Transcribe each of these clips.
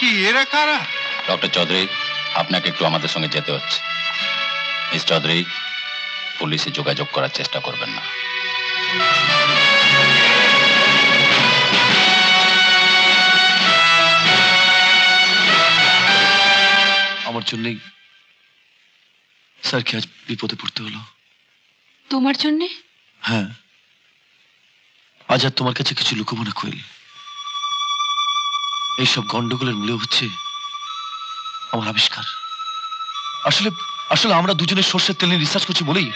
কি এরা কারা? ডক্টর চৌধুরী, আপনাকে একটু আমাদের সঙ্গে যেতে হচ্ছে। মিস চৌধুরী, পুলিশে যোগাযোগ করার চেষ্টা করবেন না। আমার জন্যই স্যারকে আজ বিপদে পড়তে হলো। তোমার জন্যে? হ্যাঁ, আজ আর তোমার কাছে কিছু লুকোবো না কোয়েল। এইসব গন্ডগোলের মূলে হচ্ছে আমার আবিষ্কার। আসলে আসলে আমরা দুজনে সর্ষের তেল নিয়ে রিসার্চ করছি বলেই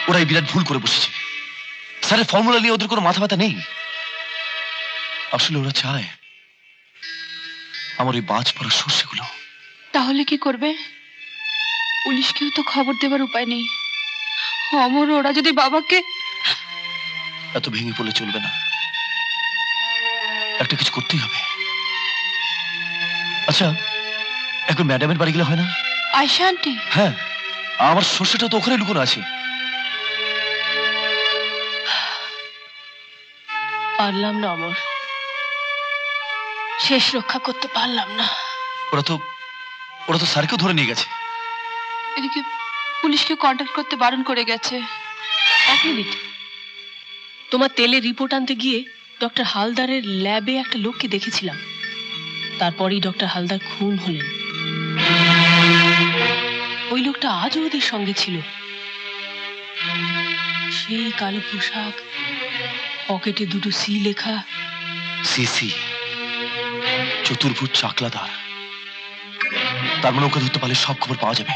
ওরা এই বিরাট ভুল করে বসেছে। স্যারের ফর্মুলা নিয়ে ওদের কোনো মাথা ব্যথা নেই। আসলে ওরা চায় আমার ওই বাজ পড়া সর্ষেগুলো। তাহলে কি করবে? পুলিশকেও তো খবর দেবার উপায় নেই। অমর, ওরা যদি বাবাকে... এত ভেঙে পড়লে চলবে না, একটা কিছু করতেই হবে। আচ্ছা, একবার ম্যাডামের বাড়ি গেলে হয় না? আয়শা আন্টি? হ্যাঁ, আমার সর্ষেটা তো ওখানে লুকোনো আছে। পারলাম না অমর, শেষ রক্ষা করতে পারলাম না। ওরা তো স্যারকেও ধরে নিয়ে গেছে। এদিকে পুলিশকে কন্ট্যাক্ট করতে বারণ করে গেছে। এক মিনিট, তোমার তেলের রিপোর্ট আনতে গিয়ে ডক্টর হালদারের ল্যাবে একটা লোককে দেখেছিলাম। তারপরেই ডক্টর হালদার খুন হলেন। ওই লোকটা আজও ওদের সঙ্গে ছিল। সেই কালো পোশাক, পকেটে দুটো সি লেখা। সিসি, চতুর্ভুজ চাকলাদার। তার মানে ওকে ধরতে পারলে সব খবর পাওয়া যাবে।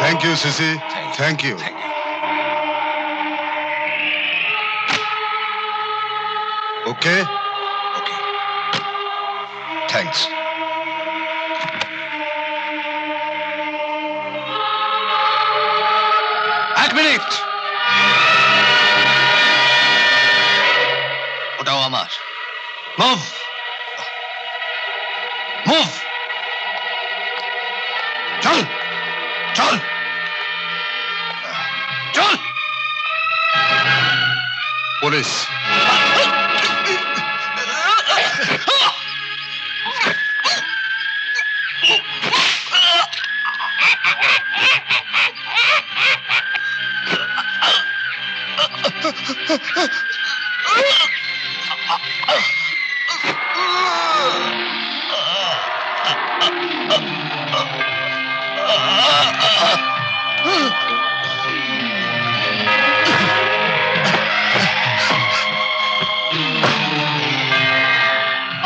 থ্যাংক ইউ সিসি, thank you. Okay okay, thanks. এক মিনিট, ওটাও আমার। মুভ মুভ, চল চল চল। পুলিশ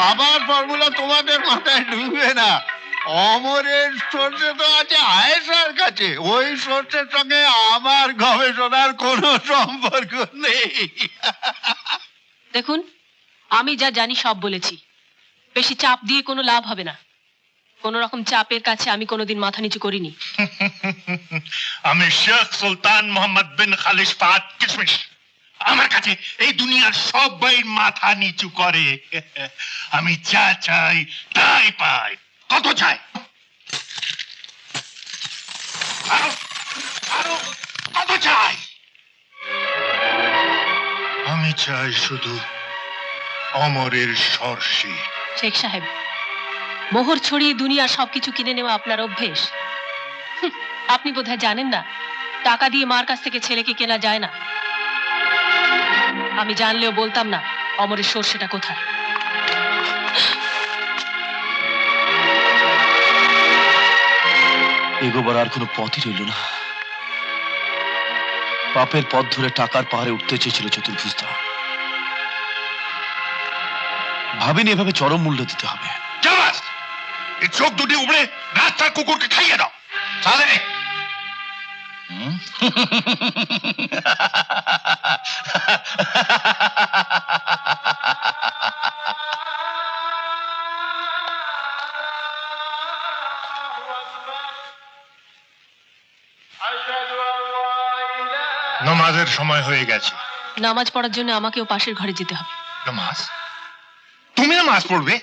আবার ফর্মুলা তোমাদের মাথায় ঢুকবে না। অমরের সর্ষে তো আছে আয়েশার কাছে, ওই সর্ষের সঙ্গে আমার গবেষণার কোনো সম্পর্ক নেই। দেখুন, আমি যা জানি সব বলেছি। বেশি চাপ দিয়ে কোনো লাভ হবে না। কোন রকম চাপের কাছে আমি কোনোদিন মাথা নিচু করিনি। আমি শেখ সুলতান মোহাম্মদ বিন খালিশ ফাহাদ কিশমিশ। আমার কাছে এই দুনিয়ার সবাই মাথা নিচু করে। আমি যা চাই তাই পাই। কত চাই? আরো কত চাই? আমি চাই শুধু অমরের সর্ষে। শেখ সাহেব, মোহর ছড়িয়ে দুনিয়ার সবকিছু কিনে নেওয়া আপনার অভ্যেস। আপনি বোধহয় জানেন না, টাকা দিয়ে মার কাছ থেকে ছেলেকে কেনা যায় না। আমি জানলেও বলতাম না অমরের সর্ষেটা কোথায়। এগোবার আর কোনো পথই রইল না। পাপের পথ ধরে টাকার পাহাড়ে উঠতে চেয়েছিল চতুর্ভুজদা। ভাবিনি এভাবে চরম মূল্য দিতে হবে। এই চোখ দুটি উপড়ে রাস্তার কুকুরকে খাইয়ে দাও। চলে নামাজের সময় হয়ে গেছে। নামাজ পড়ার জন্য আমাকেও পাশের ঘরে যেতে হবে। নামাজ? তুমি নামাজ পড়বে?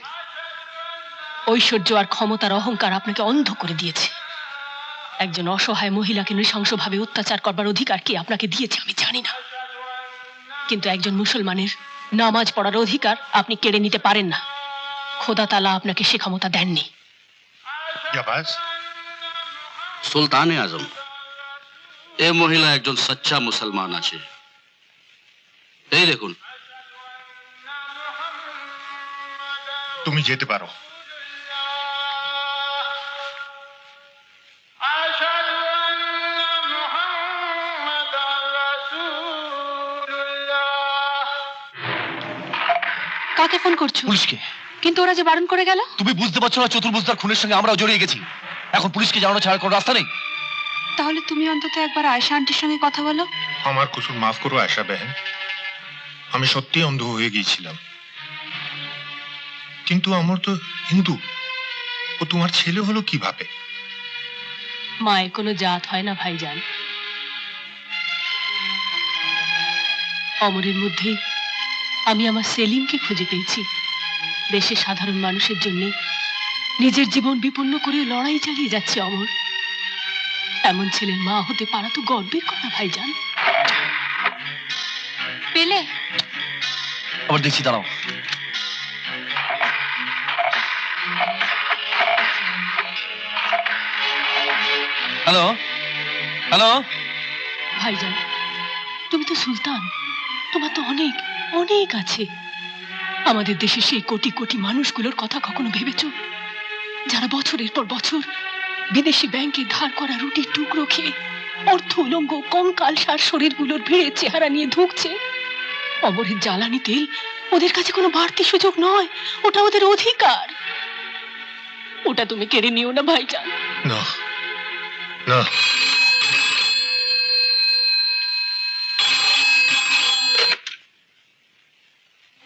ঐশ্বর্য আর ক্ষমতার অহংকার আপনাকে অন্ধ করে দিয়েছে। একজন অসহায় মহিলাকে নৃশংসভাবে অত্যাচার করবার অধিকার কি আপনাকে দিয়েছে আমি জানি না, কিন্তু একজন মুসলমানের নামাজ পড়ার অধিকার আপনি কেড়ে নিতে পারেন না। খোদা তাআলা আপনাকে সে ক্ষমতা দেননি। জাবাজ, সুলতানে আজম, এ মহিলা একজন সচ্চা মুসলমান আছে। এই দেখুন। তুমি যেতে পারো। কাকে ফোন করছো? পুলিশকে। কিন্তু ওরা যে বারণ করে গেল। তুমি বুঝতে পারছো না চতুর্ভুজদার খুনের সঙ্গে আমরাও জড়িয়ে গেছি। এখন পুলিশকে জানানো ছাড়ার কোনো রাস্তা নেই। তাহলে তুমি অন্তত একবার আয়েশা আন্টির সঙ্গে কথা বলো। আমার কুসুর মাফ করো আয়েশা বেহেন, আমি সত্যি অন্ধ হয়ে গিয়েছিলাম। কিন্তু আমার তো হিন্দু, ও তোমার ছেলে হলো কিভাবে? মায়ের কোনো জাত হয় না ভাইজান। অমরের মধ্যেই আমি আমার সেলিমকে খুঁজে পেয়েছি। দেশের সাধারণ মানুষের জন্য নিজের জীবন বিপন্ন করে লড়াই চালিয়ে যাচ্ছে অমর। এমন ছেলের মা হতে পারা তো গর্বের কথা ভাইজান। পেলে? আবার দেখছি, দাঁড়াও। Hello hello. ভাইজান, তুমি তো সুলতান, তোমার তো অনেক অনেক আছে। আমাদের দেশে সেই কোটি কোটি মানুষগুলোর কথা কখনো ভেবেছ, যারা বছরের পর বছর বিদেশি ব্যাংকে ধার করা রুটির টুকরো খেয়ে অর্থ উলঙ্গ কঙ্কাল সার শরীরগুলোর ভিড়ে চেহারা নিয়ে ধুঁকছে। অমরের জ্বালানি তেল ওদের কাছে কোনো বাড়তি সুযোগ নয়, ওটা ওদের অধিকার। ওটা তুমি কেড়ে নিও না ভাইজান। না না,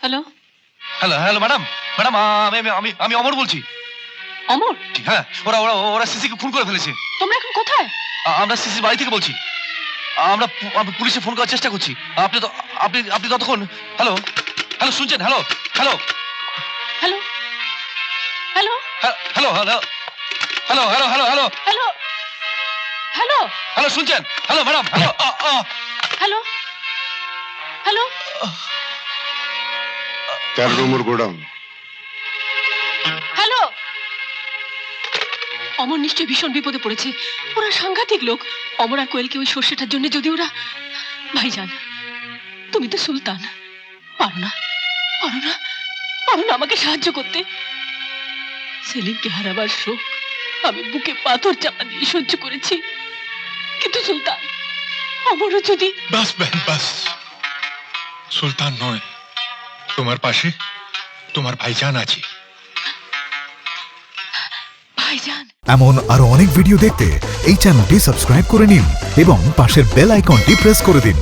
hello hello hello madam, madam আমি আমি আমি অমর বলছি। অমর, হ্যাঁ, ওরা ওরা ওরা সিসিকে খুন করে ফেলেছে। তোমরা এখন কোথায়? আমরা সিসির বাড়ি থেকে বলছি। আমরা পুলিশে ফোন করার চেষ্টা করছি। আপনি তো আপনি আপনি ততক্ষণ। হ্যালো হ্যালো, শুনছেন? Hello hello hello hello hello hello hello hello hello hello hello hello hello, শুনছেন? Hello madam, hello hello hello. 13 number godown. হ্যালো। অমর নিশ্চয়ই ভীষণ বিপদে পড়েছে। ওরা সাংঘাতিক লোক। অমর আর কোয়েলকে ওই সর্ষেটার জন্য যদি ওরা। ভাইজান, তুমি তো সুলতান, পারো না পারো না পারো না আমাকে সাহায্য করতে? সেলিমকে হারাবার শোক আমি বুকে পাথর চাপা দিয়ে সহ্য করেছি, কিন্তু সুলতান, অমরও যদি। বাস বেহেন বাস, সুলতান নয়, তোমার পাশে তোমার ভাইজান আছে। ভাইজান। এমন আরো অনেক ভিডিও দেখতে এই চ্যানেলটি সাবস্ক্রাইব করে নিন এবং পাশের বেল আইকনটি প্রেস করে দিন।